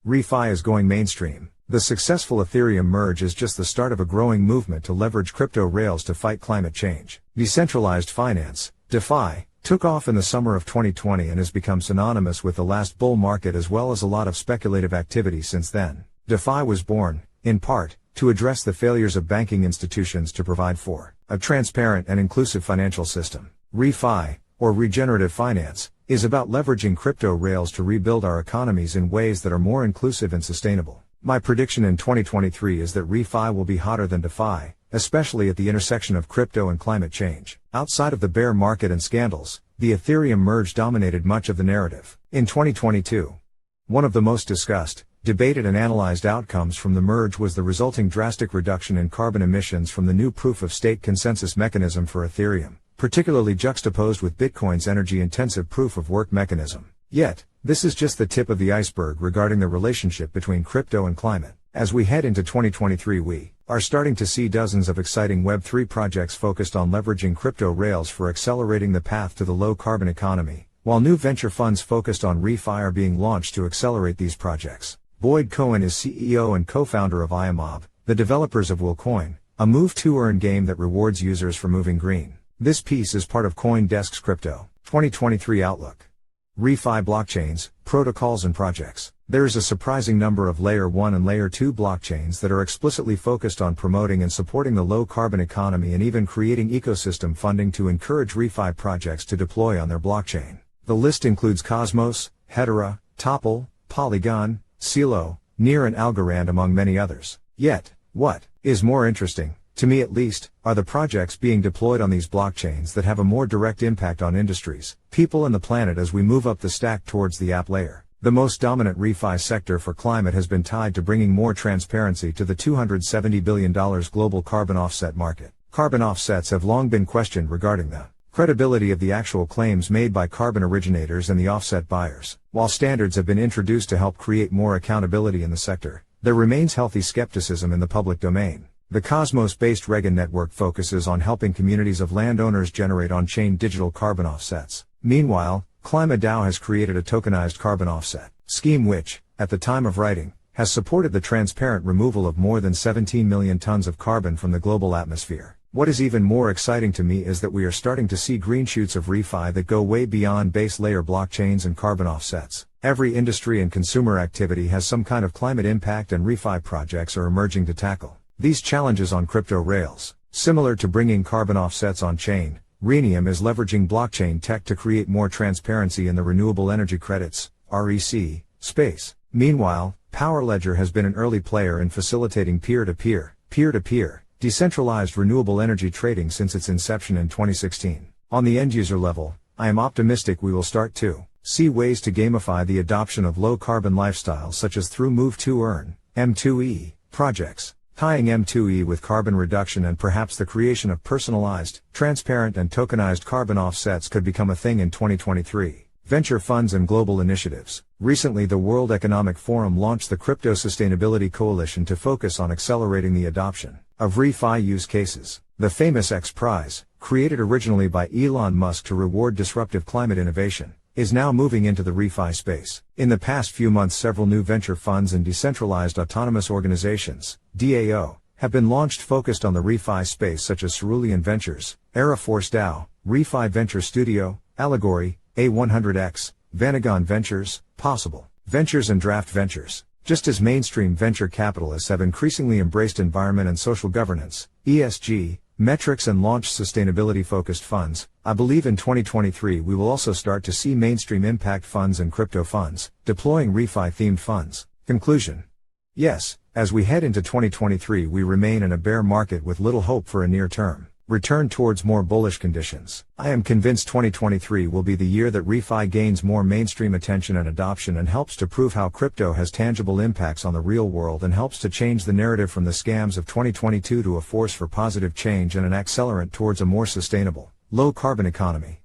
ReFi is going mainstream. The successful Ethereum Merge is just the start of a growing movement to leverage crypto rails to fight climate change. Decentralized finance, DeFi, took off in the summer of 2020 and has become synonymous with the last bull market as well as a lot of speculative activity since then. DeFi was born, in part, to address the failures of banking institutions to provide for a transparent and inclusive financial system. ReFi, or regenerative finance, is about leveraging crypto rails to rebuild our economies in ways that are more inclusive and sustainable. My prediction in 2023 is that ReFi will be hotter than DeFi, especially at the intersection of crypto and climate change. Outside of the bear market and scandals, the Ethereum Merge dominated much of the narrative. In 2022, one of the most discussed, debated and analyzed outcomes from the merge was the resulting drastic reduction in carbon emissions from the new proof-of-stake consensus mechanism for Ethereum, particularly juxtaposed with Bitcoin's energy-intensive proof-of-work mechanism. Yet, this is just the tip of the iceberg regarding the relationship between crypto and climate. As we head into 2023, we are starting to see dozens of exciting Web3 projects focused on leveraging crypto rails for accelerating the path to the low-carbon economy, while new venture funds focused on ReFi are being launched to accelerate these projects. Boyd Cohen is CEO and co-founder of IAMOB, the developers of WillCoin, a move-to-earn game that rewards users for moving green. This piece is part of CoinDesk's Crypto 2023 Outlook. ReFi blockchains, protocols and projects. There is a surprising number of Layer 1 and Layer 2 blockchains that are explicitly focused on promoting and supporting the low-carbon economy and even creating ecosystem funding to encourage ReFi projects to deploy on their blockchain. The list includes Cosmos, Hedera, Topple, Polygon, Celo, Near and Algorand among many others. Yet, what is more interesting, to me at least, are the projects being deployed on these blockchains that have a more direct impact on industries, people and the planet as we move up the stack towards the app layer. The most dominant ReFi sector for climate has been tied to bringing more transparency to the $270 billion global carbon offset market. Carbon offsets have long been questioned regarding the credibility of the actual claims made by carbon originators and the offset buyers. While standards have been introduced to help create more accountability in the sector, there remains healthy skepticism in the public domain. The Cosmos-based Regen network focuses on helping communities of landowners generate on-chain digital carbon offsets. Meanwhile, ClimaDAO has created a tokenized carbon offset scheme which, at the time of writing, has supported the transparent removal of more than 17 million tons of carbon from the global atmosphere. What is even more exciting to me is that we are starting to see green shoots of ReFi that go way beyond base layer blockchains and carbon offsets. Every industry and consumer activity has some kind of climate impact and ReFi projects are emerging to tackle these challenges on crypto rails. Similar to bringing carbon offsets on-chain, Renium is leveraging blockchain tech to create more transparency in the renewable energy credits, REC, space. Meanwhile, PowerLedger has been an early player in facilitating peer-to-peer, decentralized renewable energy trading since its inception in 2016. On the end-user level, I am optimistic we will start to see ways to gamify the adoption of low-carbon lifestyles such as through Move-to-Earn, M2E, projects. Tying M2E with carbon reduction and perhaps the creation of personalized, transparent and tokenized carbon offsets could become a thing in 2023. Venture funds and global initiatives. Recently the World Economic Forum launched the Crypto Sustainability Coalition to focus on accelerating the adoption of ReFi use cases. The famous X Prize, created originally by Elon Musk to reward disruptive climate innovation, is now moving into the ReFi space. In the past few months several new venture funds and decentralized autonomous organizations, DAO, have been launched focused on the ReFi space such as Cerulean Ventures, AeraForce DAO, ReFi Venture Studio, Allegory, A100X, Vanagon Ventures, Possible Ventures and Draft Ventures. Just as mainstream venture capitalists have increasingly embraced environment and social governance, ESG, metrics and launched sustainability-focused funds, I believe in 2023 we will also start to see mainstream impact funds and crypto funds deploying ReFi-themed funds. Conclusion. Yes, as we head into 2023 we remain in a bear market with little hope for a near-term return towards more bullish conditions. I am convinced 2023 will be the year that ReFi gains more mainstream attention and adoption and helps to prove how crypto has tangible impacts on the real world and helps to change the narrative from the scams of 2022 to a force for positive change and an accelerant towards a more sustainable, low-carbon economy.